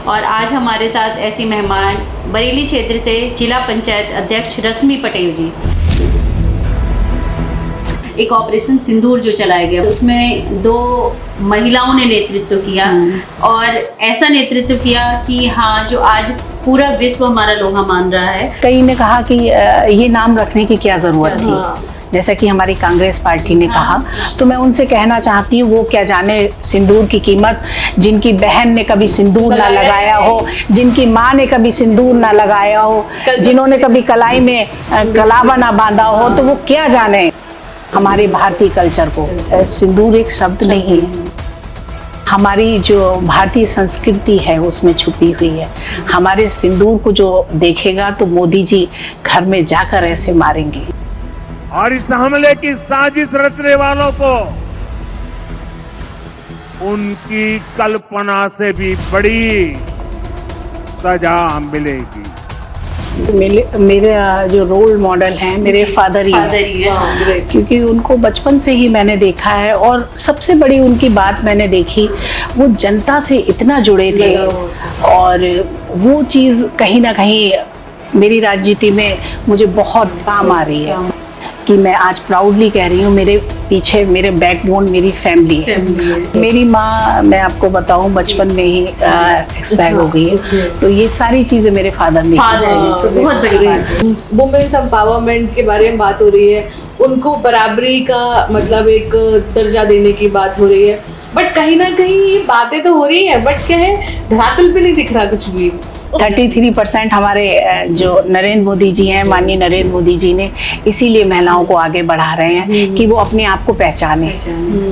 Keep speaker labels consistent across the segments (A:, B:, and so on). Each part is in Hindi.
A: और आज हमारे साथ ऐसी मेहमान बरेली क्षेत्र से जिला पंचायत अध्यक्ष रश्मि पटेल जी। एक ऑपरेशन सिंदूर जो चलाया गया उसमें 2 महिलाओं ने नेतृत्व किया और ऐसा नेतृत्व किया कि हाँ, जो आज पूरा विश्व हमारा लोहा मान रहा है।
B: कई ने कहा कि ये नाम रखने की क्या जरूरत थी, जैसा कि हमारी कांग्रेस पार्टी ने कहा, तो मैं उनसे कहना चाहती हूँ वो क्या जाने सिंदूर की कीमत। जिनकी बहन ने कभी सिंदूर ना लगाया हो, जिनकी माँ ने कभी सिंदूर ना लगाया हो, जिन्होंने कभी कलाई में कलावा ना बांधा हो, तो वो क्या जाने हमारे भारतीय कल्चर को। सिंदूर एक शब्द नहीं है, हमारी जो भारतीय संस्कृति है उसमें छुपी हुई है। हमारे सिंदूर को जो देखेगा तो मोदी जी घर में जाकर ऐसे मारेंगे।
C: और इस हमले की साजिश रचने वालों को उनकी कल्पना से भी बड़ी सजा मिलेगी।
B: मेरे जो रोल मॉडल हैं मेरे फादर ही हैं, क्योंकि उनको बचपन से ही मैंने देखा है और सबसे बड़ी उनकी बात मैंने देखी, वो जनता से इतना जुड़े थे और वो चीज़ कहीं ना कहीं मेरी राजनीति में मुझे बहुत काम आ रही है कि मैं आज प्राउडली कह रही हूँ मेरे पीछे मेरे बैकबोन मेरी फैमिली है। मेरी माँ, मैं आपको बताऊँ, बचपन में ही एक्सपायर हो गई है, तो ये सारी चीज़ें मेरे फादर ने
A: तो बहुत बड़ी बात है।
D: वुमेन्स एम्पावरमेंट के बारे में बात हो रही है, उनको बराबरी का मतलब एक दर्जा देने की बात हो रही है, बट कहीं ना कहीं ये बातें तो हो रही है, बट क्या है, धरातल पे नहीं दिख रहा कुछ भी।
B: 33% हमारे जो नरेंद्र मोदी जी हैं, माननीय नरेंद्र मोदी जी ने इसीलिए महिलाओं को आगे बढ़ा रहे हैं कि वो अपने आप को पहचाने,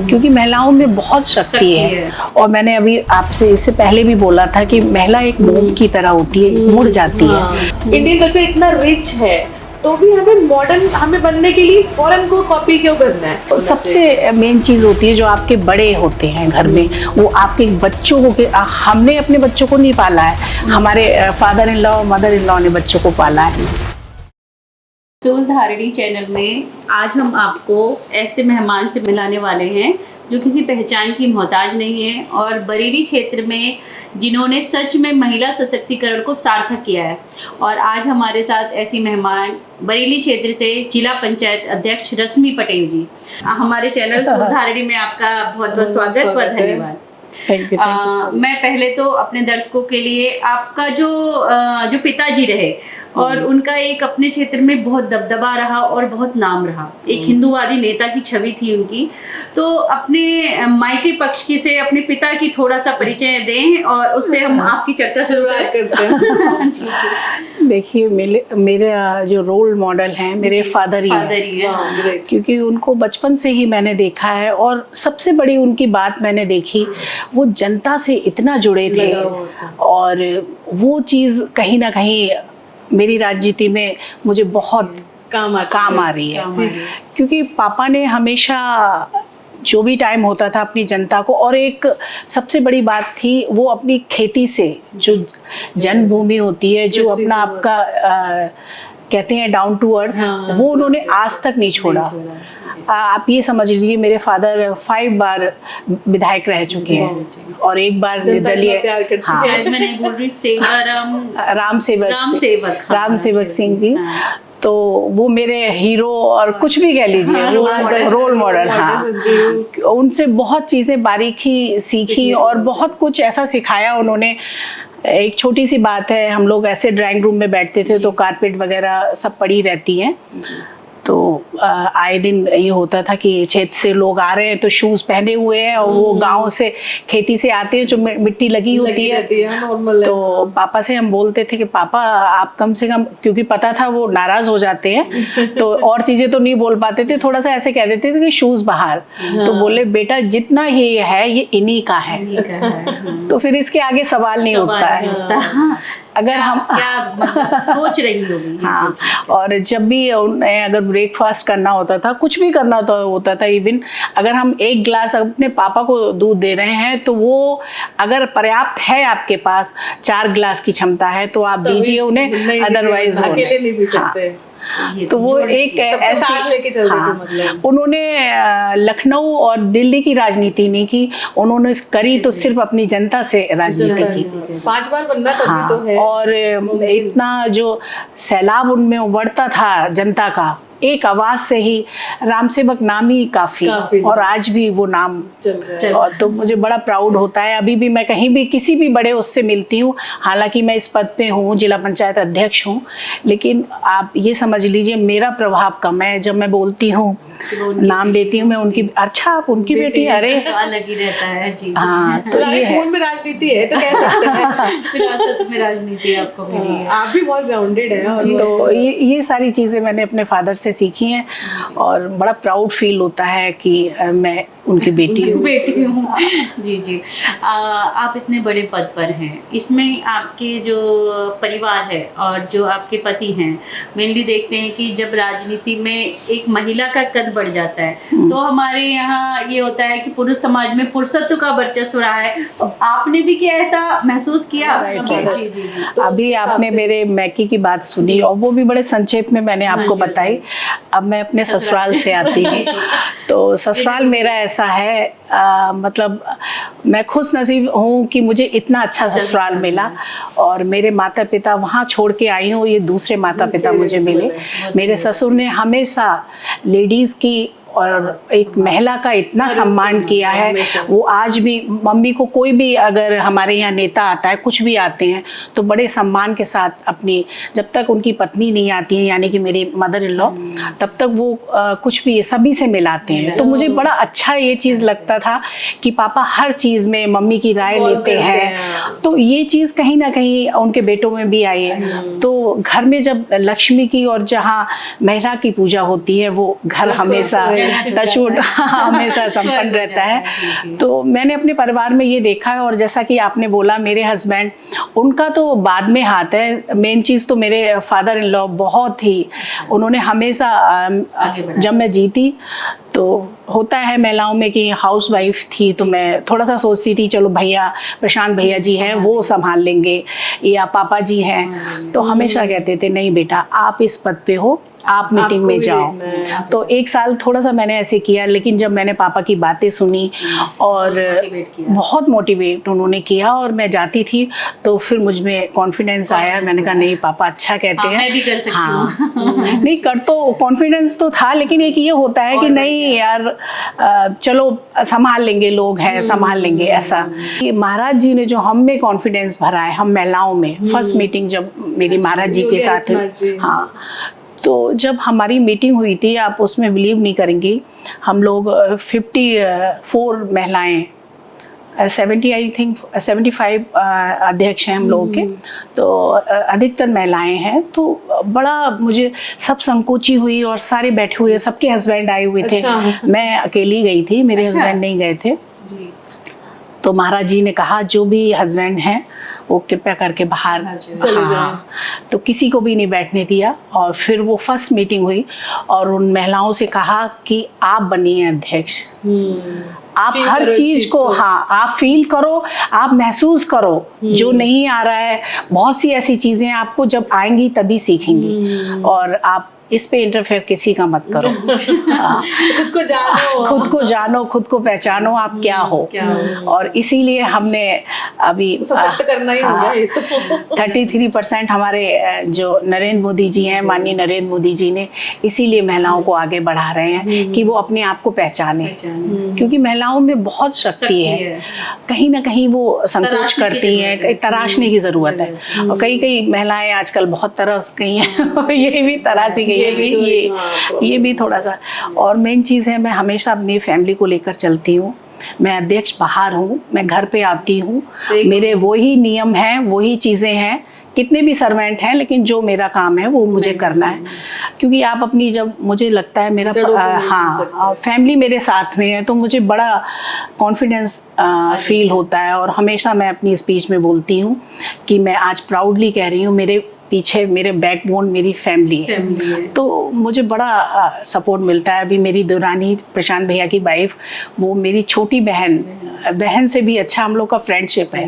B: क्योंकि महिलाओं में बहुत शक्ति है। और मैंने अभी आपसे इससे पहले भी बोला था कि महिला एक मोम की तरह होती है, मुड़ जाती है।
D: इंडियन कल्चर इतना रिच है तो भी हमें मॉडर्न हमें बनने के लिए फॉरेन को कॉपी क्यों करना है?
B: सबसे मेन चीज होती है जो आपके बड़े होते हैं घर में, वो आपके बच्चों को, हमने अपने बच्चों को नहीं पाला है, हमारे father in law mother in law ने बच्चों को पाला है।
A: सूलधारणी चैनल में आज हम आपको ऐसे मेहमान से मिलाने वाले हैं जो किसी पहचान की मोहताज नहीं है और बरेली क्षेत्र में जिन्होंने सच में महिला सशक्तिकरण को सार्थक किया है। और आज हमारे साथ ऐसी मेहमान बरेली क्षेत्र से जिला पंचायत अध्यक्ष रश्मि पटेल जी। हमारे चैनल सूलधारणी में आपका बहुत बहुत स्वागत और धन्यवाद। मैं पहले तो अपने दर्शकों के लिए आपका जो पिताजी रहे और उनका एक अपने क्षेत्र में बहुत दबदबा रहा और बहुत नाम रहा, एक हिंदूवादी नेता की छवि थी उनकी, तो अपने मायके पक्ष की से अपने पिता की थोड़ा सा परिचय दें और उससे हम आपकी चर्चा शुरुआत करते हैं।
B: देखिए, मेरे जो रोल मॉडल हैं मेरे फादर ही हैं, क्योंकि उनको बचपन से ही मैंने देखा है और सबसे बड़ी उनकी बात मैंने देखी, वो जनता से इतना जुड़े थे और वो चीज़ कहीं ना कहीं मेरी राजनीति में मुझे बहुत काम आ रही है। क्योंकि पापा ने हमेशा जो भी टाइम होता था अपनी जनता को, और एक सबसे बड़ी बात थी वो अपनी खेती से, जो जन्मभूमि होती है, जो अपना आपका कहते हैं डाउन टू अर्थ, वो उन्होंने आज तक नहीं छोड़ा। आप ये समझ लीजिए मेरे फादर 5 बार विधायक रह चुके हैं और एक बार निर्दलीय, राम सेवक सिंह जी, तो वो मेरे हीरो और कुछ भी कह लीजिए, रोल मॉडल। हाँ, उनसे बहुत चीज़ें बारीकी सीखी और बहुत कुछ ऐसा सिखाया उन्होंने। एक छोटी सी बात है, हम लोग ऐसे ड्राइंग रूम में बैठते थे तो कारपेट वगैरह सब पड़ी रहती हैं, तो आए दिन ये होता था कि क्षेत्र से लोग आ रहे हैं तो शूज़ पहने हुए हैं और वो गांव से खेती से आते हैं जो मिट्टी लगी होती है, तो पापा से हम बोलते थे कि पापा आप कम से कम, क्योंकि पता था वो नाराज़ हो जाते हैं तो और चीज़ें तो नहीं बोल पाते थे, थोड़ा सा ऐसे कह देते थे कि शूज़ बाहर। तो बोले बेटा जितना ये है ये इन्हीं का है, तो फिर इसके आगे सवाल नहीं उठता है। अगर हम
A: क्या सोच रही होगी।
B: हाँ, और जब भी उन्हें अगर ब्रेकफास्ट करना होता था, कुछ भी करना तो होता था, इवन अगर हम 1 गिलास अपने पापा को दूध दे रहे हैं तो वो अगर पर्याप्त है आपके पास, 4 गिलास की क्षमता है तो आप दीजिए उन्हें, अदरवाइज
D: अकेले नहीं पी सकते।
A: ये
B: तो वो एक
D: सबको साथ लेके चल रही थी
B: हाँ,
D: मतलब।
B: उन्होंने लखनऊ और दिल्ली की राजनीति नहीं की, उन्होंने करी तो सिर्फ अपनी जनता से राजनीति की।
D: 5 बार बनना तभी
B: हाँ,
D: तो है।
B: और इतना जो सैलाब उनमें उमड़ता था जनता का, एक आवाज से ही राम सेवक नाम ही काफी, और आज भी वो नाम
D: चल रहा है।
B: और तो मुझे बड़ा प्राउड होता है। अभी भी मैं कहीं भी किसी भी बड़े उससे मिलती हूँ, हालांकि मैं इस पद पे हूँ, जिला पंचायत अध्यक्ष हूँ, लेकिन आप ये समझ लीजिए मेरा प्रभाव कम है। जब मैं बोलती हूँ, नाम लेती हूँ मैं उनकी, अच्छा आप उनकी बेटी, अरे
A: तो अलग ही रहता है जी।
B: हाँ, तो ये है।
D: खून में राजनीति है तो कह सकते हैं।
A: विरासत में राजनीति आपको मिली है।
D: आप भी बहुत ग्राउंडेड है। और
B: तो ये सारी चीज़ें मैंने अपने फादर से सीखी हैं, और बड़ा प्राउड फील होता है कि मैं उनकी बेटी हूँ।
A: बेटी हूँ जी जी। आप इतने बड़े पद पर हैं, इसमें आपके जो परिवार है और जो आपके पति हैं, मेनली देखते हैं कि जब राजनीति में एक महिला का कद बढ़ जाता है तो हमारे यहाँ ये होता है कि पुरुष समाज में पुरुषत्व का वर्चस्व रहा है। तो आपने भी क्या ऐसा महसूस किया? जी जी जी।
D: तो
B: अभी आपने मेरे मैकी की बात सुनी, और वो भी बड़े संक्षेप में मैंने आपको बताई। अब मैं अपने ससुराल से आती हूँ, तो ससुराल मेरा ऐसा है, मतलब मैं खुश नसीब हूँ कि मुझे इतना अच्छा ससुराल मिला, और मेरे माता पिता वहाँ छोड़ के आई हूँ, ये दूसरे माता पिता मुझे मिले। मेरे ससुर ने हमेशा लेडीज़ की और एक महिला का इतना सम्मान किया है। वो आज भी, मम्मी को कोई भी अगर हमारे यहाँ नेता आता है, कुछ भी आते हैं, तो बड़े सम्मान के साथ अपनी, जब तक उनकी पत्नी नहीं आती है यानी कि मेरी मदर इन लॉ, तब तक वो कुछ भी सभी से मिलाते हैं। तो मुझे बड़ा अच्छा ये चीज़ लगता था कि पापा हर चीज़ में मम्मी की राय लेते हैं। तो ये चीज़ कहीं ना कहीं उनके बेटों में भी आई है। तो घर में जब लक्ष्मी की और जहाँ महिला की पूजा होती है, वो घर हमेशा टचवुड हमेशा संपन्न रहता है। तो मैंने अपने परिवार में ये देखा है। और जैसा कि आपने बोला, मेरे हस्बैंड, उनका तो बाद में हाथ है। मेन चीज़ तो मेरे फादर इन लॉ बहुत ही, उन्होंने हमेशा, जब मैं जीती तो होता है महिलाओं में कि हाउस वाइफ थी, तो मैं थोड़ा सा सोचती थी चलो भैया, प्रशांत भैया जी हैं वो संभाल लेंगे, या पापा जी हैं। तो हमेशा कहते थे नहीं बेटा, आप इस पद पे हो, आप मीटिंग में जाओ। तो एक साल थोड़ा सा मैंने ऐसे किया, लेकिन जब मैंने पापा की बातें सुनी और बहुत मोटिवेट उन्होंने किया, और मैं जाती थी तो फिर मुझ में कॉन्फिडेंस आया। मैंने कहा नहीं पापा अच्छा कहते हैं,
A: मैं भी कर सकती
B: हाँ नहीं कर, तो कॉन्फिडेंस तो था, लेकिन एक ये होता है कि नहीं यार चलो संभाल लेंगे, लोग हैं संभाल लेंगे। ऐसा महाराज जी ने जो हम में कॉन्फिडेंस भरा है, हम महिलाओं में, फर्स्ट मीटिंग जब मेरी महाराज जी के साथ हुई, हाँ, तो जब हमारी मीटिंग हुई थी, आप उसमें बिलीव नहीं करेंगी, हम लोग 54 महिलाएं, 70 आई थिंक 75 अध्यक्ष हैं हम लोगों के, तो अधिकतर महिलाएं हैं। तो बड़ा मुझे सब संकोची हुई, और सारे बैठे हुए, सबके हस्बैंड आए हुए थे। मैं अकेली गई थी, मेरे हस्बैंड नहीं गए थे। तो महाराज जी ने कहा जो भी हस्बैंड हैं वो कृपया करके बाहर चले जाएं। तो किसी को भी नहीं बैठने दिया। और फिर वो फर्स्ट मीटिंग हुई, और उन महिलाओं से कहा कि आप बनिए अध्यक्ष, आप हर चीज को, हाँ, आप फील करो, आप महसूस करो, जो नहीं आ रहा है, बहुत सी ऐसी चीजें आपको जब आएंगी तभी सीखेंगी, और आप इस पे इंटरफेयर किसी का मत करो।
D: खुद को जानो,
B: खुद को जानो, खुद को पहचानो आप क्या हो। और इसीलिए हमने अभी
D: सशक्त करना ही होगा ये तो।
B: 33% हमारे जो नरेंद्र मोदी जी हैं, माननीय नरेंद्र मोदी जी ने इसीलिए महिलाओं को आगे बढ़ा रहे हैं कि वो अपने आप को पहचाने, क्योंकि महिलाओं में बहुत शक्ति है। कहीं ना कहीं वो संकोच करती हैं, तराशने की जरूरत है। और कई महिलाएं आजकल बहुत तरस गई हैं, ये भी तरासी गई, ये भी थोड़ा सा। और मेन चीज़ है, मैं हमेशा अपनी फैमिली को लेकर चलती हूँ। मैं अध्यक्ष बाहर हूँ, मैं घर पे आती हूँ, मेरे वही नियम हैं, वही चीज़ें हैं, कितने भी सर्वेंट हैं, लेकिन जो मेरा काम है वो मुझे करना है। क्योंकि आप अपनी, जब मुझे लगता है मेरा हाँ फैमिली मेरे साथ में है, तो मुझे बड़ा कॉन्फिडेंस फील होता है। और हमेशा मैं अपनी स्पीच में बोलती हूँ कि मैं आज प्राउडली कह रही हूँ, मेरे पीछे मेरे बैकबोन मेरी फैमिली है। तो मुझे बड़ा सपोर्ट मिलता है। अभी मेरी दुरानी प्रशांत भैया की वाइफ, वो मेरी छोटी बहन से भी अच्छा हम लोग का फ्रेंडशिप है।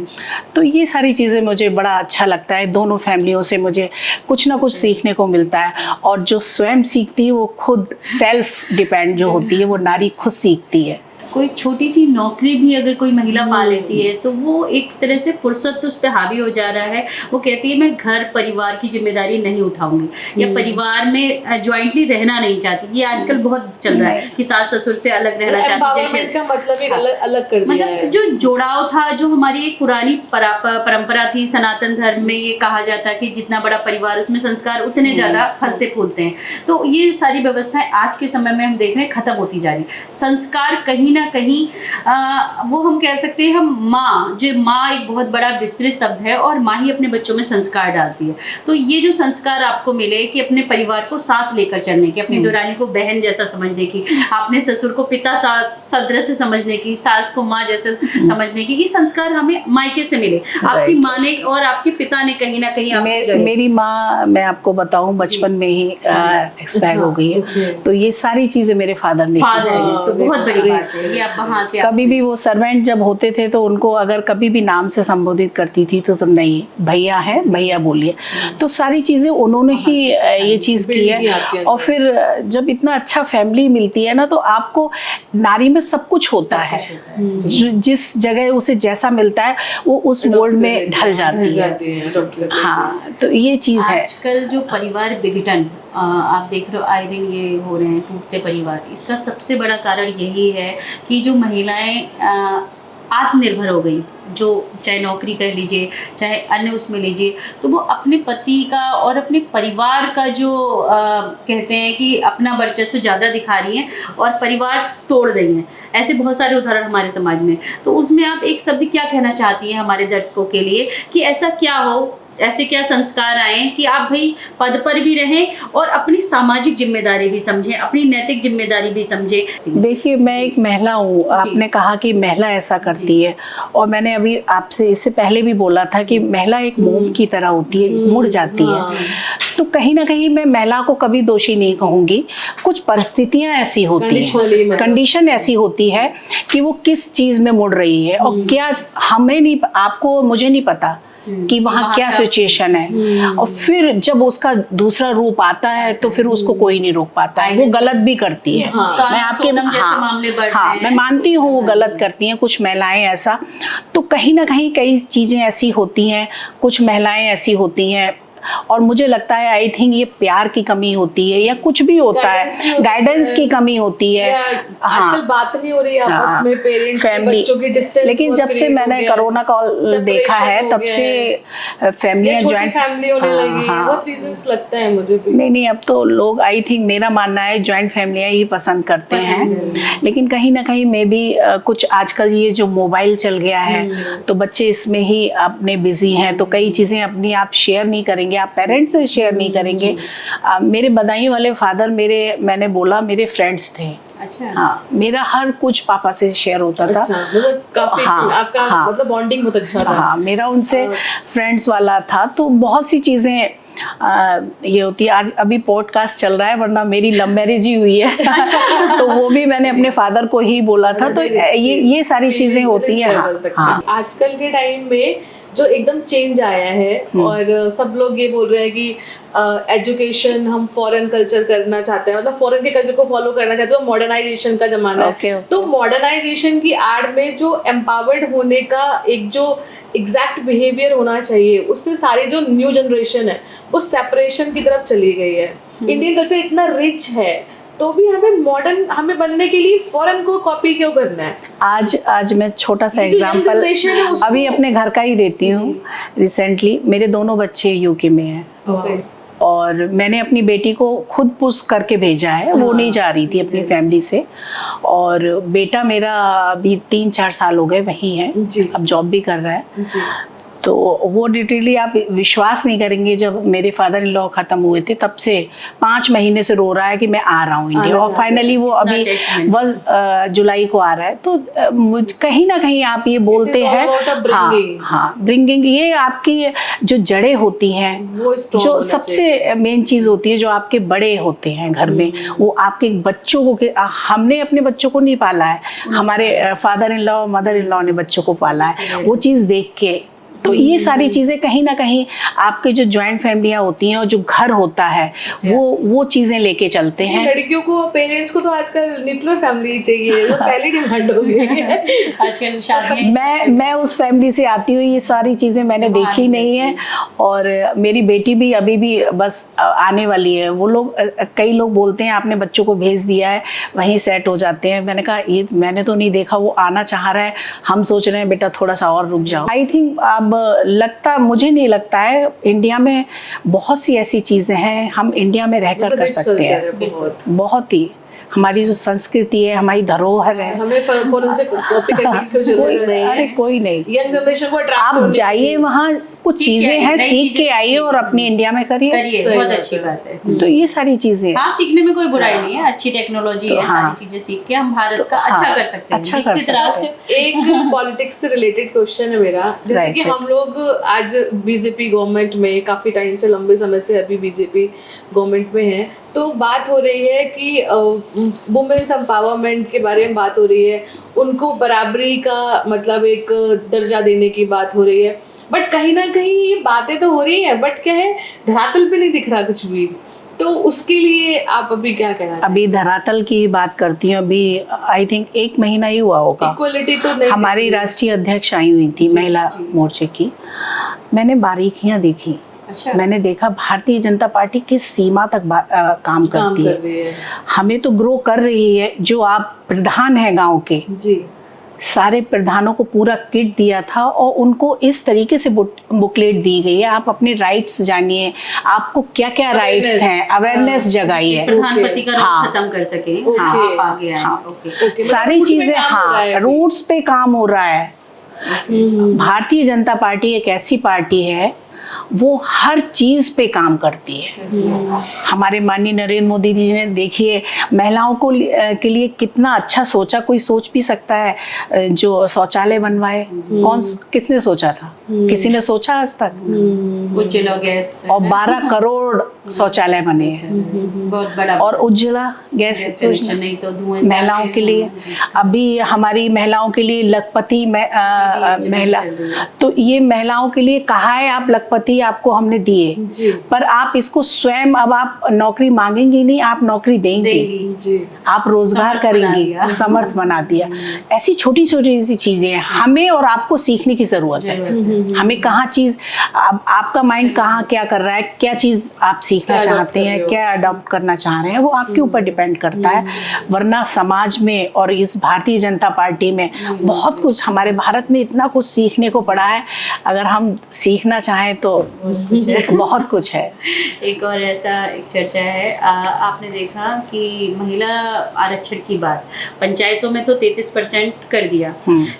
B: तो ये सारी चीज़ें मुझे बड़ा अच्छा लगता है। दोनों फैमिलियों से मुझे कुछ ना कुछ सीखने को मिलता है, और जो स्वयं सीखती है वो खुद सेल्फ डिपेंड जो होती है वो नारी खुद सीखती है।
A: कोई छोटी सी नौकरी भी अगर कोई महिला पा लेती है तो वो एक तरह से पुरुषत्व उस पर हावी हो जा रहा है। वो कहती है मैं घर परिवार की जिम्मेदारी नहीं उठाऊंगी, या परिवार में ज्वाइंटली रहना नहीं चाहती। ये आजकल बहुत चल रहा है कि सास ससुर से अलग रहना चाहती है। जैसे
D: का मतलब एक अलग कर दिया है।
A: जो जुड़ाव था, जो हमारी एक पुरानी परंपरा थी, सनातन धर्म में ये कहा जाता है कि जितना बड़ा परिवार उसमें संस्कार उतने ज्यादा फलते फूलते हैं। तो ये सारी व्यवस्थाएं आज के समय में हम देख रहे हैं खत्म होती जा रही। संस्कार कहीं ना कहीं वो हम कह सकते हैं, हम माँ एक बहुत बड़ा विस्तृत शब्द है, और माँ ही अपने बच्चों में संस्कार डालती है। तो ये जो संस्कार आपको मिले कि अपने परिवार को साथ लेकर चलने की, अपनी दुरानी को बहन जैसा समझने की, अपने ससुर को पिता सदृश से समझने की, सास को माँ जैसे समझने की, ये संस्कार हमें मायके से मिले। आपकी माँ ने और आपके पिता ने कहीं ना कहीं
B: मेरी माँ, मैं आपको बताऊं, बचपन में ही एक्सपायर हो गई है। तो ये सारी चीजें मेरे फादर ने
A: तो बहुत बड़ी बात है। ये आप वहाँ से
B: कभी भी वो सर्वेंट जब होते थे तो उनको अगर कभी भी नाम से संबोधित करती थी तो नहीं, भैया है, भैया बोलिए। तो सारी चीजें उन्होंने ही ये चीज की है। और फिर जब इतना अच्छा फैमिली मिलती है ना, तो आपको नारी में सब कुछ होता है। जिस जगह उसे जैसा मिलता है वो उस मोल्ड में ढल जाती है। हाँ, तो ये चीज है।
A: आजकल जो परिवार विघटन आप देख रहे हो, आए दिन ये हो रहे हैं, टूटते परिवार। इसका सबसे बड़ा कारण यही है कि जो महिलाएं आत्मनिर्भर हो गई, जो चाहे नौकरी कर लीजिए, चाहे अन्य उसमें लीजिए, तो वो अपने पति का और अपने परिवार का जो कहते हैं कि अपना वर्चस्व ज़्यादा दिखा रही हैं और परिवार तोड़ रही हैं। ऐसे बहुत सारे उदाहरण हमारे समाज में। तो उसमें आप एक शब्द क्या कहना चाहती हैं हमारे दर्शकों के लिए कि ऐसा क्या हो, ऐसे क्या संस्कार आए कि आप भाई पद पर भी रहें और अपनी सामाजिक जिम्मेदारी भी समझें, अपनी नैतिक जिम्मेदारी भी समझें?
B: देखिए, मैं एक महिला हूँ। आपने कहा कि महिला ऐसा करती है, और मैंने अभी आपसे इससे पहले भी बोला था कि महिला एक मोम की तरह होती है, मुड़ जाती है। तो कहीं ना कहीं मैं महिला को कभी दोषी नहीं कहूँगी। कुछ परिस्थितियाँ ऐसी होती हैं, कंडीशन ऐसी होती है कि वो किस चीज़ में मुड़ रही है, और क्या हमें नहीं, आपको मुझे नहीं पता कि वहाँ क्या सिचुएशन है। और फिर जब उसका दूसरा रूप आता है तो फिर उसको कोई नहीं रोक पाता है। वो गलत भी करती है। मैं आपके मैं मानती हूँ वो गलत करती हैं कुछ महिलाएं ऐसा। तो कहीं ना कहीं कई चीज़ें ऐसी होती हैं, कुछ महिलाएं ऐसी होती हैं, और मुझे लगता है आई थिंक ये प्यार की कमी होती है, या कुछ भी होता है, गाइडेंस की कमी होती है।
D: हाँ, बात नहीं हो रही आपस में, पेरेंट्स बच्चों की डिस्टेंस।
B: लेकिन जब से मैंने कोरोना कॉल देखा है तब से फैमिलियां ज्वाइंट
D: फैमिली होने लगी है। बहुत रीजंस लगता है मुझे भी।
B: नहीं, अब तो लोग, आई थिंक मेरा मानना है, ज्वाइंट फैमिलियां ही पसंद करते हैं। लेकिन कहीं ना कहीं मे भी कुछ आजकल ये जो मोबाइल चल गया है तो बच्चे इसमें ही अपने बिजी हैं, तो कई चीजें अपनी आप शेयर नहीं करेंगे, आप पेरेंट्स से शेयर नहीं करेंगे। मेरे बधाई वाले फादर मैंने बोला मेरे फ्रेंड्स थे।
A: अच्छा।
B: हाँ, मेरा हर कुछ पापा से शेयर होता था।
D: मतलब काफी आपका मतलब बॉन्डिंग बहुत अच्छा था।
B: हाँ, मेरा उनसे फ्रेंड्स वाला था। तो बहुत सी चीजें ये होती है। आज अभी पॉडकास्ट चल रहा है, वरना मेरी लव मैरिज ही हुई है। तो वो भी मैंने अपने फादर को ही बोला था। तो ये सारी चीजें होती है। हाँ,
D: आजकल के टाइम में जो एकदम चेंज आया है, और सब लोग ये बोल रहे हैं कि एजुकेशन हम फॉरेन कल्चर करना चाहते हैं, मतलब फॉरेन के कल्चर को फॉलो करना चाहते हैं। मॉडर्नाइजेशन का जमाना है। तो मॉडर्नाइजेशन की आड़ में जो एम्पावर्ड होने का एक जो एग्जैक्ट बिहेवियर होना चाहिए, उससे सारी जो न्यू जनरेशन है वो सेपरेशन की तरफ चली गई है। इंडियन कल्चर इतना रिच है, तो भी हमें बनने के लिए फॉरेन को कॉपी क्यों करना है?
B: आज मैं छोटा सा एग्जांपल अभी अपने घर का ही देती हूँ। रिसेंटली मेरे दोनों बच्चे यूके में हैं, और मैंने अपनी बेटी को खुद पुश करके भेजा है। वो नहीं जा रही थी अपनी फैमिली से, और बेटा मेरा अभी 3-4 साल हो गए वहीं है, अब जॉब भी कर रहा है। तो वो लिटरली आप विश्वास नहीं करेंगे, जब मेरे फादर इन लॉ ख़त्म हुए थे तब से 5 महीने से रो रहा है कि मैं आ रहा हूँ इंडिया, और फाइनली वो अभी जुलाई को आ रहा है। तो कहीं ना कहीं आप ये बोलते हैं, हाँ ब्रिंगिंग, ये आपकी जो जड़ें होती हैं, जो सबसे मेन चीज़ होती है, जो आपके बड़े होते हैं घर में, वो आपके बच्चों को, हमने अपने बच्चों को नहीं पाला है, हमारे father in law mother in law ने बच्चों को पाला है, वो चीज़ देख के। तो ये सारी चीज़ें कहीं ना कहीं आपके जो जॉइंट फैमिलियाँ होती हैं और जो घर होता है वो चीज़ें लेके चलते हैं।
D: लड़कियों को, पेरेंट्स को तो आजकल न्यूक्लियर फैमिली चाहिए, तो पहले डिमांड हो गई है
A: आजकल शादी।
B: मैं उस फैमिली से आती हुई ये सारी चीज़ें मैंने देखी नहीं है, और मेरी बेटी भी अभी भी बस आने वाली है। वो लोग, कई लोग बोलते हैं आपने बच्चों को भेज दिया है वहीं सेट हो जाते हैं। मैंने कहा ये मैंने तो नहीं देखा, वो आना चाह रहा है, हम सोच रहे हैं बेटा थोड़ा सा और रुक जाओ। आई थिंक अब मुझे नहीं लगता है, इंडिया में बहुत सी ऐसी चीज़ें हैं हम इंडिया में रहकर कर सकते हैं। बहुत ही हमारी जो संस्कृति है, हमारी धरोहर है,
D: हमें फॉरेन से कॉपी करने की कोई जरूरत नहीं है।
B: अरे कोई नहीं,
D: यंग जनरेशन को अट्रैक्ट
B: आप जाइए वहाँ, कुछ चीजें हैं सीख के आइए और अपनी इंडिया में करिए,
A: बहुत अच्छी बात है।
B: तो ये सारी चीजें,
A: हाँ, सीखने में कोई बुराई नहीं है, अच्छी टेक्नोलॉजी है, सारी चीजें सीख के हम भारत का अच्छा कर सकते हैं,
B: अच्छा कर सकते हैं।
D: एक पॉलिटिक्स से रिलेटेड क्वेश्चन है मेरा, जैसे कि हम लोग आज बीजेपी गवर्नमेंट में काफी टाइम से, लंबे समय से अभी बीजेपी गवर्नमेंट में है, तो बात हो रही है कि वुमेन्स एम्पावरमेंट के बारे में बात हो रही है, उनको बराबरी का मतलब एक दर्जा देने की बात हो रही है, बट कहीं ना कहीं ये बातें तो हो रही हैं, बट क्या है, धरातल पे नहीं दिख रहा कुछ भी। तो उसके लिए आप अभी क्या कहना चाहते हैं?
B: अभी धरातल की बात करती हूँ, अभी आई थिंक 1 महीना ही हुआ होगा,
D: इक्वलिटी तो नहीं,
B: हमारी राष्ट्रीय अध्यक्ष आई हुई थी महिला मोर्चे की, मैंने बारीकियां देखी।
A: अच्छा।
B: मैंने देखा भारतीय जनता पार्टी किस सीमा तक काम करती है, हमें तो ग्रो कर रही है। जो आप प्रधान हैं गांव के
D: जी,
B: सारे प्रधानों को पूरा किट दिया था और उनको इस तरीके से बुकलेट दी गई है, आप अपने राइट्स जानिए, आपको क्या क्या राइट्स हैं, अवेयरनेस जगाइए,
A: प्रधानमंत्री का खत्म कर सके, आप आगे आए,
B: सारी चीजें, हाँ रूट्स पे काम हो रहा है। भारतीय जनता पार्टी एक ऐसी पार्टी है वो हर चीज पे काम करती है। हमारे माननीय नरेंद्र मोदी जी ने देखिए महिलाओं को के लिए कितना अच्छा सोचा, कोई सोच भी सकता है जो शौचालय बनवाए, किसने सोचा था, किसी ने सोचा आज तक?
A: उज्ज्वला गैस,
B: और 12 करोड़ शौचालय बने हैं,
A: बहुत बड़ा, और
B: उज्ज्वला गैस
A: नहीं तो धुएं
B: महिलाओं के लिए, अभी हमारी महिलाओं के लिए लखपति महिला, तो ये महिलाओं के लिए कहा है आप लखपति आपको हमने दिए, पर आप इसको स्वयं, अब आप नौकरी मांगेंगी नहीं, आप नौकरी देंगी, आप रोजगार करेंगी, समर्थ बना दिया। ऐसी छोटी छोटी सी चीजें हमें और आपको सीखने की जरूरत है। हमें कहाँ चीज, आपका माइंड कहाँ क्या कर रहा है, क्या चीज आप सीखना चाहते हैं, क्या अडॉप्ट करना चाह रहे हैं, वो आपके ऊपर डिपेंड करता है। वरना समाज में और इस भारतीय जनता पार्टी में बहुत कुछ, हमारे भारत में इतना कुछ सीखने को पड़ा है, अगर हम सीखना चाहें तो बहुत कुछ है।
A: एक और ऐसा एक चर्चा है, आपने देखा कि महिला आरक्षण की बात पंचायतों में तो 33% कर दिया,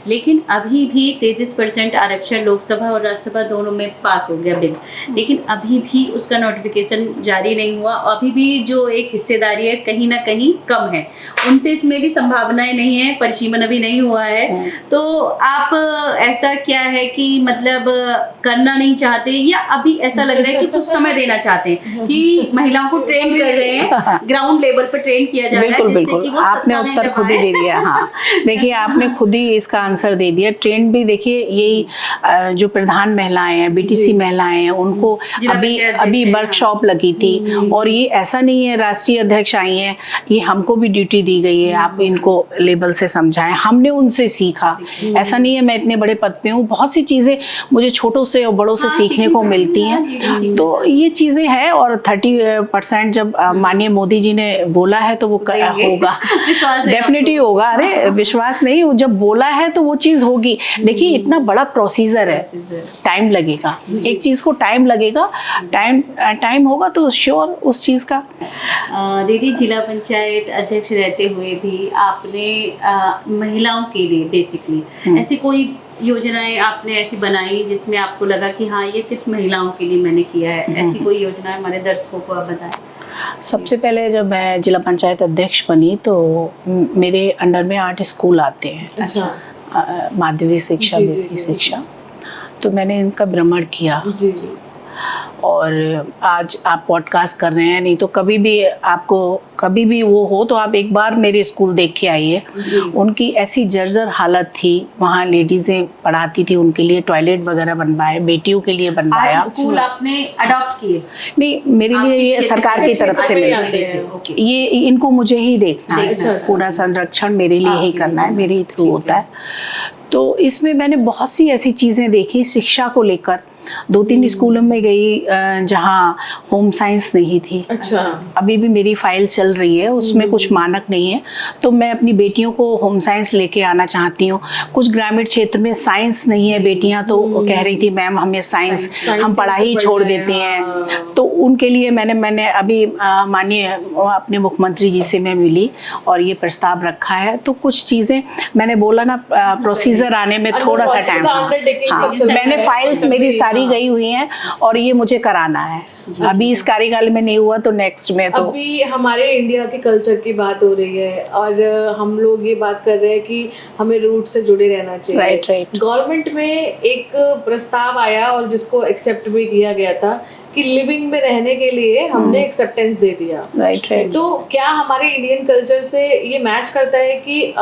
A: लेकिन अभी भी 33% आरक्षण लोकसभा और राज्यसभा दोनों में पास हो गया बिल, लेकिन अभी भी उसका नोटिफिकेशन जारी नहीं हुआ। अभी भी जो एक हिस्सेदारी है कहीं ना कहीं कम है, 29 में भी संभावनाएं नहीं है, परिसीमन अभी नहीं हुआ है। तो आप ऐसा क्या है कि मतलब करना नहीं चाहते, या अभी ऐसा लग रहा है कि कुछ समय देना चाहते हैं कि महिलाओं को ट्रेन कर रहे हैं, ग्राउंड लेवल पर ट्रेन किया जा रहा है, जिससे कि वो
B: आपने उत्तर खुद ही दे दिया। हाँ देखिए, आपने खुद ही इसका आंसर दे दिया। ट्रेन भी देखिए, यही जो प्रधान महिलाएं हैं, बीटीसी महिलाएं हैं, उनको अभी वर्कशॉप लगी थी, और ये ऐसा नहीं है राष्ट्रीय अध्यक्ष आई हैं, ये हमको भी ड्यूटी दी गई है, आप इनको लेवल से समझाएं, हमने उनसे सीखा। ऐसा नहीं है मैं इतने बड़े पद पे हूँ, बहुत सी चीजें मुझे छोटों से और बड़ों से सीखने को मिलती हैं, तो ये चीजें हैं। और 30% जब माननीय मोदी जी ने बोला है तो वो होगा, डेफिनेटली होगा। अरे विश्वास नहीं, जब बोला है तो वो चीज होगी। देखिए इतना बड़ा प्रोसीजर है, टाइम लगेगा, एक चीज को टाइम लगेगा, टाइम होगा तो श्योर उस चीज का।
A: दीदी, जिला पंचायत अध्यक्ष रहते हुए भी आपने महिलाओं के लिए बेसिकली ऐसी कोई योजनाएं आपने ऐसी बनाई जिसमें आपको लगा कि हाँ ये सिर्फ महिलाओं के लिए मैंने किया है, ऐसी कोई योजना हमारे दर्शकों को आप बताएं?
B: सबसे पहले जब मैं जिला पंचायत अध्यक्ष बनी तो मेरे अंडर में 8 स्कूल आते हैं,
D: अच्छा।
B: माध्यमिक शिक्षा,
D: जी, जी,
B: बेसिक
D: जी।
B: शिक्षा। तो मैंने इनका भ्रमण किया।
D: जी जी।
B: और आज आप पॉडकास्ट कर रहे हैं, नहीं तो कभी भी आपको कभी भी वो हो तो आप एक बार मेरे स्कूल देख के आइए।
D: जी।
B: उनकी ऐसी जर्जर हालत थी, वहाँ लेडीज़ें पढ़ाती थी, उनके लिए टॉयलेट वगैरह बनवाए, बेटियों के लिए बनवाया।
A: 8 स्कूल आपने अडॉप्ट किए?
B: नहीं, मेरे लिए
A: आपके
B: ये
A: क्षेत्र
B: सरकार
A: के
B: की तरफ से
D: क्षेत्र में
B: मिलते
D: आते
B: हैं।
D: हैं।
A: ओके।
B: ये इनको मुझे ही देखना है,
A: देखना
D: है।
B: पूरा संरक्षण मेरे लिए ही
A: आपके
B: करना है,
A: लिए।
B: मेरे ही थ्रू होता है। तो इसमें मैंने बहुत सी ऐसी चीज़ें देखी शिक्षा को लेकर। 2-3 स्कूलों में गई जहाँ होम साइंस नहीं थी।
D: अच्छा।
B: अभी भी मेरी फाइल चल रही है, उसमें कुछ मानक नहीं है, तो मैं अपनी बेटियों को होम साइंस लेके आना चाहती हूँ। कुछ ग्रामीण क्षेत्र में साइंस नहीं है, बेटियाँ तो कह रही थी मैम हमें साइंस हम पढ़ाई छोड़ देते हैं। तो उनके लिए मैंने अभी माननीय अपने मुख्यमंत्री जी से मैं मिली और ये प्रस्ताव रखा है। तो कुछ चीज़ें मैंने बोला ना, प्रोसीजर आने में थोड़ा सा टाइम। हाँ, मैंने फाइल्स मेरी सारी गई हुई हैं और ये मुझे कराना है। अभी इस कार्यकाल में नहीं हुआ तो नेक्स्ट में तो।
D: अभी हमारे इंडिया के कल्चर की बात हो रही है और हम लोग ये बात कर रहे हैं कि हमें रूट से जुड़े रहना चाहिए।
B: राइट।
D: गवर्नमेंट में एक प्रस्ताव आया और जिसको एक्सेप्ट भी किया गया था कि लिविंग में रहने के लिए हमने एक्सेप्टेंस दे दिया।
B: राइट।
D: तो क्या हमारे इंडियन कल्चर से ये मैच करता है कि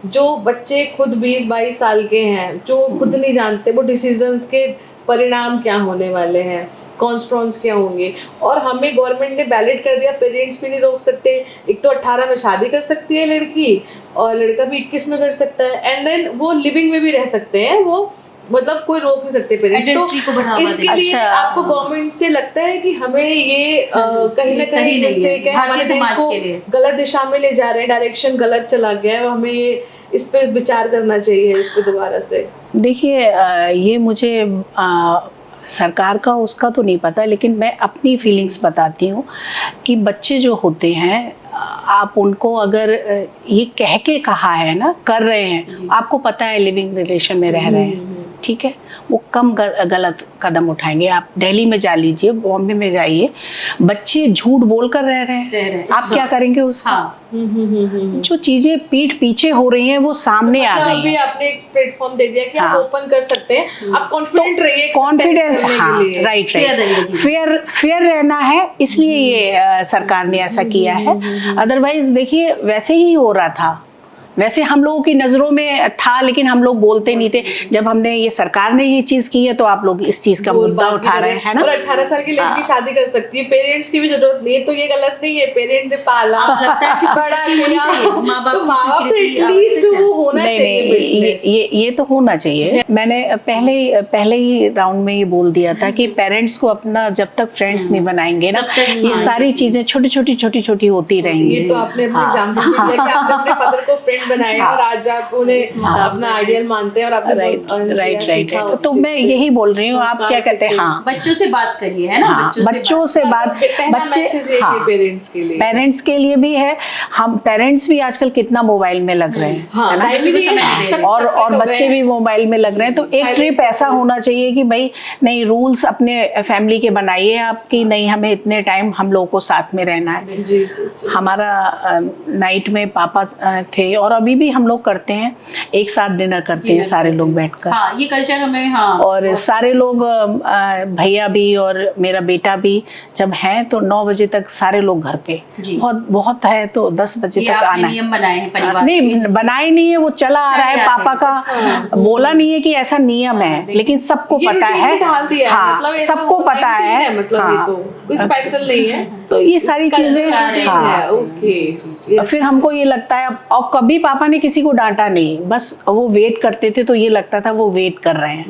D: जो बच्चे खुद 20-22 साल के हैं, जो खुद नहीं जानते वो डिसीजंस के परिणाम क्या होने वाले हैं, कॉन्स्ट्रॉन्स क्या होंगे, और हमें गवर्नमेंट ने वैलिड कर दिया, पेरेंट्स भी नहीं रोक सकते। एक तो 18 में शादी कर सकती है लड़की और लड़का भी 21 में कर सकता है, एंड देन वो लिविंग में भी रह सकते हैं, वो मतलब कोई रोक नहीं सकते पेरेंट्स।
A: Adultery को
D: तो
A: बढ़ावा
D: इसके
A: देना।
D: लिए
B: अच्छा।
D: आपको गवर्नमेंट से लगता है कि हमें ये कहीं ना
A: ये सही
D: कहीं
A: नहीं है,
D: मिस्टेक है,
A: भारतीय
D: हमारे देश
A: समाज
D: को
A: के लिए।
D: गलत दिशा में ले जा रहे हैं, डायरेक्शन गलत चला गया है, हमें ये इस पे विचार करना चाहिए, इस पे दोबारा से?
B: देखिए, ये मुझे सरकार का उसका तो नहीं पता, लेकिन मैं अपनी फीलिंग्स बताती हूँ कि बच्चे जो होते हैं, आप उनको अगर ये कह के कहा है ना, कर रहे हैं, आपको पता है लिविंग रिलेशन में रह रहे हैं, ठीक है, वो कम गलत कदम उठाएंगे। आप दिल्ली में जा लीजिए, बॉम्बे में जाइए, बच्चे झूठ बोलकर रह रहे हैं, आप क्या करेंगे उसका?
A: हाँ।
B: जो चीजें पीठ पीछे हो रही हैं वो सामने आ गई
D: अभी
B: हैं।
D: आपने एक प्लेटफॉर्म दे दिया कि आप
B: हाँ।
D: ओपन कर सकते हैं, आप कॉन्फिडेंट रहिए,
B: कॉन्फिडेंस,
D: acceptance
B: हाँ,
D: करने के लिए।
B: राइट
A: Fair रहिए जी।
B: फेयर रहना है, इसलिए ये सरकार ने ऐसा किया है। अदरवाइज देखिए वैसे ही हो रहा था, वैसे हम लोगों की नज़रों में था, लेकिन हम लोग बोलते नहीं थे। जब हमने ये सरकार ने ये चीज़ की है तो आप लोग इस चीज़ का मुद्दा उठा रहे हैं ना।
D: और 18 साल की लड़की शादी कर सकती है, पेरेंट्स की भी जरूरत नहीं है, तो ये गलत नहीं है। पेरेंट्स ने पाला,
A: लगता है कि
D: बड़ा
A: होनी
D: किया,
A: चाहिए, माँ-बाप
D: तो
A: की
D: माँ-बाप तो
A: स्वीकृति
D: एटलीस्ट
A: आवश्यक है।
D: वो होना
B: नहीं
D: चाहिए।
B: नहीं, ये तो होना चाहिए। मैंने पहले ही राउंड में ये बोल दिया था कि पेरेंट्स को अपना जब तक फ्रेंड्स नहीं बनाएंगे ना,
A: तब तक
B: ये सारी चीज़ें छोटी छोटी होती रहेंगी।
D: ये तो आपने अपने एग्जाम्पल दिया कि आपने अपने मदर को फ्रेंड बनाया और आज आप उन्हें अपना आइडियल मानते हैं और आपने
B: राइट। तो मैं यही बोल रही हूँ, आप क्या कहते हैं, हाँ,
A: बच्चों से बात करिए, है ना?
B: हाँ, बच्चों से बात, बच्चे, हाँ,
D: पेरेंट्स के लिए,
B: पेरेंट्स के लिए भी है। हम पेरेंट्स भी आजकल कितना मोबाइल में लग रहे हैं,
D: हाँ,
B: है ना?
A: बच्चों को समय नहीं दे रहे।
B: और बच्चे भी मोबाइल में लग रहे हैं। तो एक ट्रिप ऐसा होना चाहिए कि भाई नहीं, रूल्स अपने फैमिली के बनाइए आपकी, नहीं हमें इतने टाइम हम लोगों को साथ में रहना है।
D: जी।
B: हमारा नाइट में पापा थे और अभी भी हम लोग करते हैं, एक साथ डिनर करते हैं सारे लोग बैठकर।
A: हाँ, ये कल्चर हमें, हाँ,
B: और सारे लोग, भैया भी और मेरा बेटा भी जब हैं तो 9 बजे तक सारे लोग घर पे। बहुत है तो 10 बजे तक आना है।
A: नियम बनाए हैं परिवार
B: नहीं बनाए नहीं है, वो चला आ रहा है, पापा का बोला नहीं है कि ऐसा नियम है, लेकिन सबको पता है, हाँ, सबको पता है,
D: मतलब ये तो कोई स्पेशल नहीं है।
B: तो ये सारी चीजें, हाँ,
D: ओके।
B: फिर हमको ये लगता है, और कभी पापा ने किसी को डांटा नहीं, बस वो वेट करते थे, तो ये लगता था वो वेट कर रहे हैं।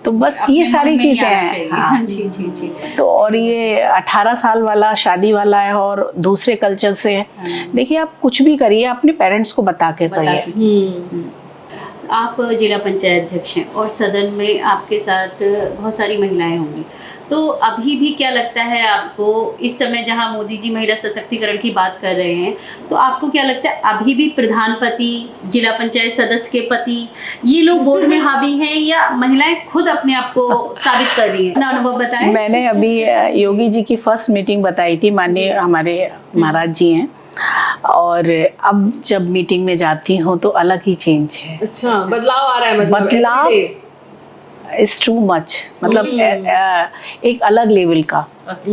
B: तो बस ये सारी चीजें हैं, हाँ।
A: जी।
B: तो और ये 18 साल वाला शादी वाला है और दूसरे कल्चर से है। देखिए, आप कुछ भी करिए, अपने पेरेंट्स को बता के करिए।
A: आप जिला पंचायत अध्यक्ष हैं और सदन में आपके साथ बहुत सारी महिलाएं होंगी। तो अभी भी क्या लगता है आपको, इस समय जहां मोदी जी महिला सशक्तिकरण की बात कर रहे हैं, तो आपको क्या लगता है अभी भी प्रधान पति, जिला पंचायत सदस्य के पति, ये लोग बोर्ड में हावी हैं या महिलाएं खुद अपने आप को साबित कर रही हैं? अपना अनुभव बताएं।
B: मैंने अभी योगी जी की फर्स्ट मीटिंग बताई थी, माननीय हमारे महाराज जी हैं, और अब जब मीटिंग में जाती हूँ तो अलग ही चेंज है।
D: अच्छा, बदलाव आ रहा है, मतलब
B: बदलाव
D: every day।
B: Is too much, मतलब एक अलग लेवल का।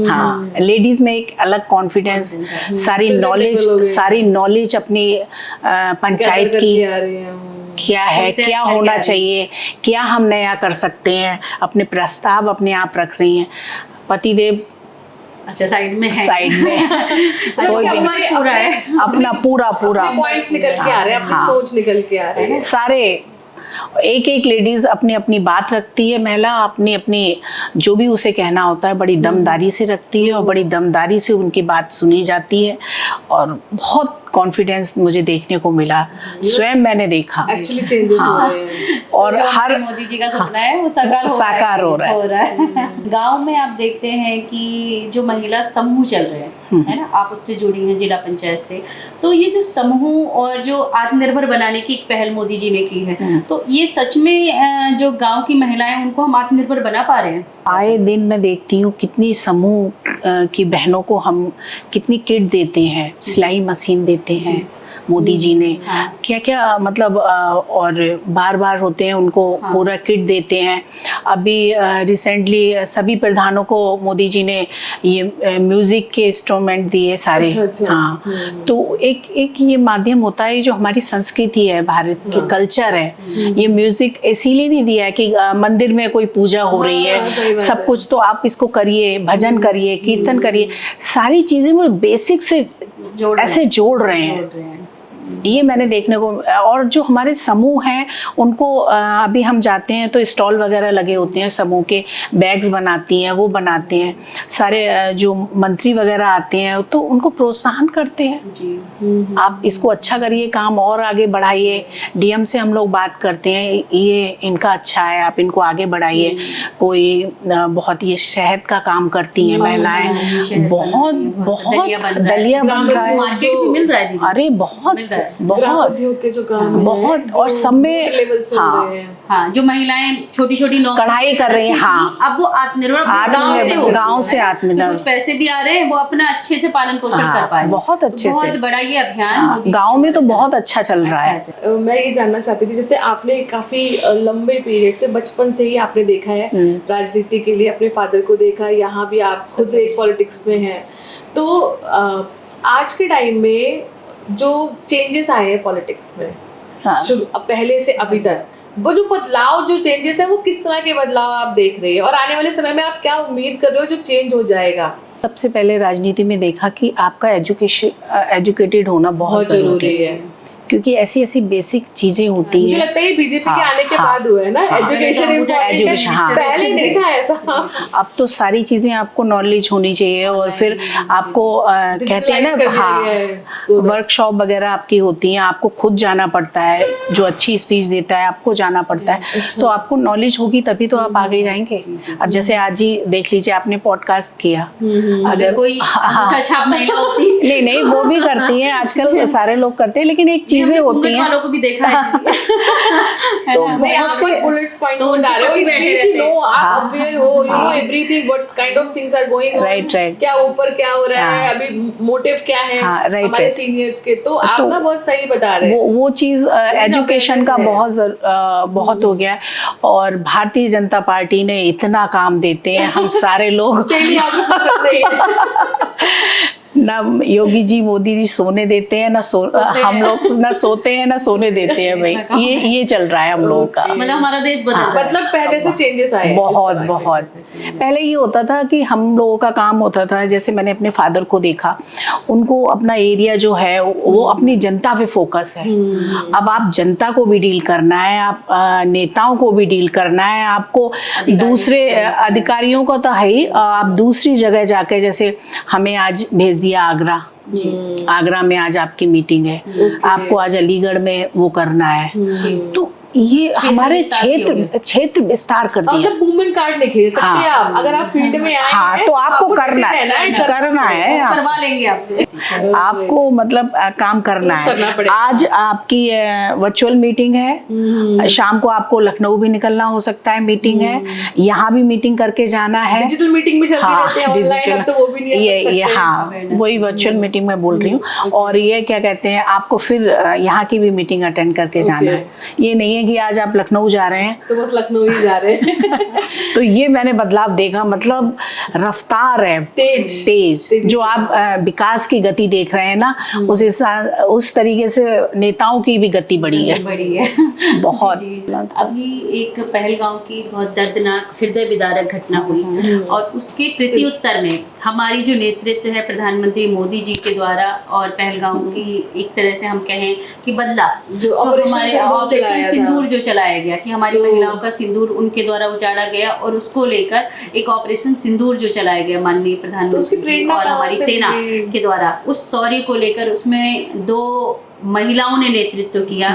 B: हाँ, लेडीज में एक अलग कॉन्फिडेंस, सारी नॉलेज अपनी पंचायत की
D: आ रही है।
B: क्या है, क्या होना चाहिए, क्या हम नया कर सकते हैं, अपने प्रस्ताव अपने आप रख रही हैं। पतिदेव
A: अच्छा साइड में है,
B: साइड में कोई भी नहीं,
A: पूरा है,
B: अपना पूरा
D: पॉइंट्स निकल के आ रहे हैं, अपनी सोच निकल के आ रहे हैं।
B: सारे एक लेडीज अपनी अपनी बात रखती है, महिला अपनी अपनी जो भी उसे कहना होता है बड़ी दमदारी से रखती है और बड़ी दमदारी से उनकी बात सुनी जाती है, और बहुत कॉन्फिडेंस मुझे देखने को मिला, स्वयं मैंने देखा।
D: एक्चुअली चेंजेस हो रहे हैं,
B: और हर
A: मोदी जी का सपना है वो साकार हो रहा है। गांव में आप देखते हैं कि जो महिला समूह चल रहे हैं, है ना, आप उससे जुड़ी हैं जिला पंचायत से, तो ये जो समूह और जो आत्मनिर्भर बनाने की एक पहल मोदी जी ने की है, तो ये सच में जो गांव की महिलाएं उनको हम आत्मनिर्भर बना पा रहे हैं?
B: आए दिन मैं देखती हूँ कितनी समूह की बहनों को हम कितनी किट देते हैं, सिलाई मशीन देते हैं मोदी जी ने, क्या क्या मतलब, और बार बार होते हैं उनको पूरा किट देते हैं। अभी रिसेंटली सभी प्रधानों को मोदी जी ने ये म्यूजिक के इंस्ट्रूमेंट दिए सारे।
D: अच्छा।
B: हाँ, तो एक ये माध्यम होता है, जो हमारी संस्कृति है, भारत की कल्चर है। ये म्यूजिक इसीलिए नहीं दिया है कि मंदिर में कोई पूजा हो रही है, सब कुछ तो आप इसको करिए, भजन करिए, कीर्तन करिए, सारी चीजें वो बेसिक से ऐसे जोड़ रहे हैं। ये मैंने देखने को, और जो हमारे समूह हैं उनको अभी हम जाते हैं तो स्टॉल वगैरह लगे होते हैं, समूह के बैग्स बनाती हैं, वो बनाते हैं, सारे जो मंत्री वगैरह आते हैं तो उनको प्रोत्साहन करते हैं, आप इसको अच्छा करिए, काम और आगे बढ़ाइए। डीएम से हम लोग बात करते हैं, ये इनका अच्छा है, आप इनको आगे बढ़ाइए। कोई बहुत ये शहद का काम करती हैं महिलाएं, बहुत दलिया बन रहा है, अरे बहुत
D: उद्योग के जो काम है,
B: बहुत, और सब में
D: लेवल से हो रहे हैं।
A: हाँ, जो महिलाएं छोटी छोटी
B: कढ़ाई कर रही हैं, हाँ,
A: अब वो आत्मनिर्भर
B: गांव से आत्मनिर्भर,
A: कुछ पैसे भी आ रहे हैं, वो अपना अच्छे से पालन पोषण कर पा रहे हैं,
B: बहुत अच्छे से।
A: बहुत बड़ा ये अभियान
B: गांव में तो बहुत अच्छा चल रहा है।
D: मैं ये जानना चाहती थी, जैसे आपने काफी लंबे पीरियड से, बचपन से ही आपने देखा है राजनीति के लिए, अपने फादर को देखा, यहाँ भी आप खुद एक पॉलिटिक्स में हैं, तो आज के टाइम में जो चेंजेस आए हैं पॉलिटिक्स में, पहले से अभी तक, वो जो बदलाव, जो चेंजेस है, वो किस तरह के बदलाव आप देख रहे हैं, और आने वाले समय में आप क्या उम्मीद कर रहे हो जो चेंज हो जाएगा?
B: सबसे पहले राजनीति में देखा कि आपका एजुकेटेड होना बहुत जरूरी है, क्योंकि ऐसी ऐसी बेसिक चीजें होती हैं।
D: मुझे लगता है बीजेपी के आने के बाद हुआ है ना, एजुकेशन इम्पोर्टेंट है, पहले नहीं था ऐसा।
B: अब तो सारी चीजें आपको नॉलेज होनी चाहिए, और फिर आपको कहते हैं ना, हाँ, वर्कशॉप वगैरह आपकी होती हैं, आपको खुद जाना पड़ता है, जो अच्छी स्पीच देता है आपको जाना पड़ता है, तो आपको नॉलेज होगी तभी तो आप आगे जाएंगे। अब जैसे आज ही देख लीजिए, आपने पॉडकास्ट किया,
A: अगर कोई अच्छा महिला होती,
B: नहीं वो भी करती है, आजकल सारे लोग करते हैं, लेकिन एक चीजें होती हैं,
A: वालों को भी देखा है
B: तो
D: मैं यहाँ पर बुलेट्स पॉइंट बता रहे हो, आप अवेयर हो, you know everything, what kind of things are going on,
B: right,
D: क्या ऊपर क्या हो रहा है, अभी मोटिव क्या है हमारे सीनियर्स के, तो आप ना बहुत सही बता रहे हैं।
B: वो चीज एजुकेशन का बहुत हो गया है, और भारतीय जनता पार्टी ने इतना काम देते हैं, हम सारे लोग ना योगी जी मोदी जी सोने देते हैं, हम लोग ना सोते हैं ना सोने देते हैं भाई, ये चल रहा है हम लोगों का।
A: मतलब हमारा देश
D: मतलब पहले से चेंजेस आए
B: बहुत। पहले ये होता था कि हम लोगों का काम होता था, जैसे मैंने अपने फादर को देखा, उनको अपना एरिया जो है वो अपनी जनता पे फोकस है। अब आप जनता को भी डील करना है, आप नेताओं को भी डील करना है, आपको दूसरे अधिकारियों को तो है ही, आप दूसरी जगह जाके, जैसे हमें आज भेज दिया आगरा में, आज आपकी मीटिंग है, आपको आज अलीगढ़ में वो करना है, तो ये हमारे क्षेत्र विस्तार कर दिया।
D: मतलब मूवमेंट कार्ड नहीं खेल सकते
B: हाँ।
D: आप, अगर आप फील्ड में आए
B: हाँ,
D: हैं
B: तो आपको करना
D: है ना,
B: है
A: करवा लेंगे आपसे।
B: आपको मतलब काम करना है।
D: पड़ेगा।
B: आज आपकी वर्चुअल मीटिंग है, शाम को आपको लखनऊ भी निकलना हो सकता है, मीटिंग है, यहाँ भी मीटिंग करके जाना है।
D: डिजिटल मीटिंग भी चलती रहती है ऑनलाइन, अब तो वो भी नहीं आ
B: ये
D: सकते।
B: हाँ, वही वर्चुअल मीटिंग में बोल रही हूँ। और ये क्या कहते हैं, आपको फिर यहाँ की भी मीटिंग अटेंड करके जाना है। ये नहीं है कि आज आप लखनऊ जा रहे हैं
D: तो बस लखनऊ ही जा रहे हैं।
B: तो ये मैंने बदलाव देखा, मतलब रफ्तार है तेज जो आप विकास की गति देख रहे हैं ना, उस तरीके से नेताओं की भी गति बढ़ी है बहुत।
A: अभी एक पहलगांव की बहुत दर्दनाक हृदय विदारक घटना हुई और उसके प्रत्युत्तर में हमारी जो नेतृत्व है प्रधानमंत्री मोदी जी के द्वारा, और पहलगांव की एक तरह से हम कहें कि बदला
D: जो
A: हमारे ऑपरेशन सिंदूर जो चलाया गया कि हमारी महिलाओं का सिंदूर उनके द्वारा उजाड़ा गया, और उसको लेकर एक ऑपरेशन सिंदूर जो चलाया गया माननीय प्रधानमंत्री जी और हमारी सेना के द्वारा, उस शौर्य को लेकर उसमें 2 महिलाओं ने नेतृत्व किया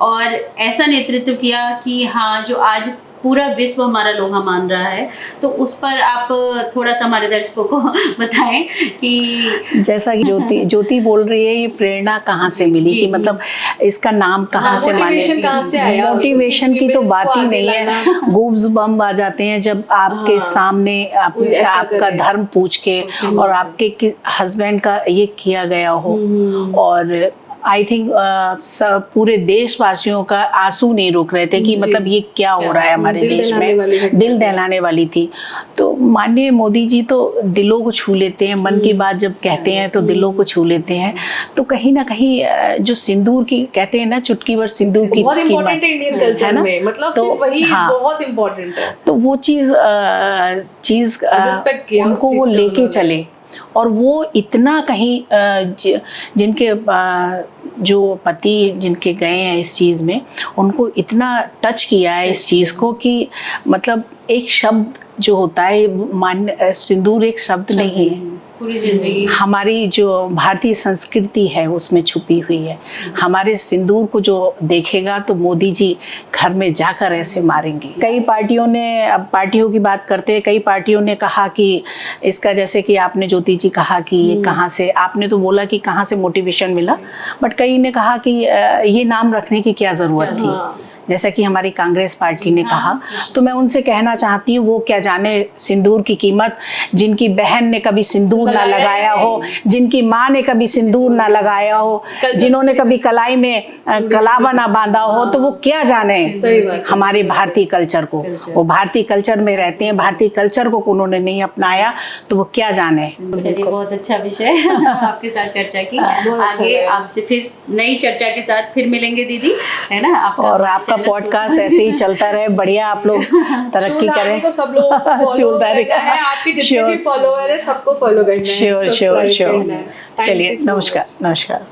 A: और ऐसा नेतृत्व किया कि हाँ, जो आज पूरा विश्व हमारा लोहा मान रहा है। तो उस पर आप थोड़ा सा हमारे दर्शकों को बताएं कि
B: जैसा कि ज्योति बोल रही है, ये प्रेरणा कहाँ से मिली कि मतलब इसका नाम कहाँ से माने। मोटिवेशन की तो बात ही नहीं है, गूब्स बम आ जाते हैं जब आपके सामने आपका धर्म पूछ के और आपके हस्बैंड का ये किया गया हो। और आई थिंक पूरे देशवासियों का आंसू नहीं रोक रहे थे कि मतलब ये क्या हो रहा है हमारे देश में, दिल दहलाने वाली थी। तो माननीय मोदी जी तो दिलों को छू लेते हैं, मन की बात जब कहते हैं तो दिलों को छू लेते हैं। तो कहीं ना कहीं जो सिंदूर की कहते हैं ना, चुटकी भर सिंदूर की
D: बहुत इम्पोर्टेंट है इंडियन कल्चर में, मतलब तो वही बहुत इम्पोर्टेंट है।
B: तो वो चीज उनको वो लेके चले, और वो इतना कहीं जिनके जो पति जिनके गए हैं इस चीज़ में, उनको इतना टच किया है इस चीज़ को कि मतलब एक शब्द जो होता है सिंदूर एक शब्द नहीं है,
A: पूरी जिंदगी
B: हमारी जो भारतीय संस्कृति है उसमें छुपी हुई है। हमारे सिंदूर को जो देखेगा तो मोदी जी घर में जाकर ऐसे मारेंगे। कई पार्टियों ने, अब पार्टियों की बात करते हैं, कई पार्टियों ने कहा कि इसका, जैसे कि आपने ज्योति जी कहा कि ये कहाँ से, आपने तो बोला कि कहाँ से मोटिवेशन मिला, बट कई ने कहा कि ये नाम रखने की क्या ज़रूरत थी, जैसा कि हमारी कांग्रेस पार्टी ने कहा। तो मैं उनसे कहना चाहती हूँ, वो क्या जाने सिंदूर की कीमत, जिनकी बहन ने कभी सिंदूर ना लगाया हो, जिनकी माँ ने कभी सिंदूर ना लगाया हो, जिन्होंने कभी कलाई में कलावा ना बांधा हो, तो वो क्या जाने हमारे भारतीय कल्चर को। वो भारतीय कल्चर में रहते हैं, भारतीय कल्चर को उन्होंने नहीं अपनाया तो वो क्या जाने।
A: बहुत अच्छा विषय आपके साथ चर्चा की। आगे आपसे फिर नई चर्चा के साथ फिर मिलेंगे दीदी, है ना।
B: और आपका पॉडकास्ट ऐसे ही चलता रहे, बढ़िया आप लोग तरक्की करें।
D: तो सब लोग आपके जितने भी फॉलोअर है सबको फॉलो करना है।
B: श्योर। चलिए, नमस्कार।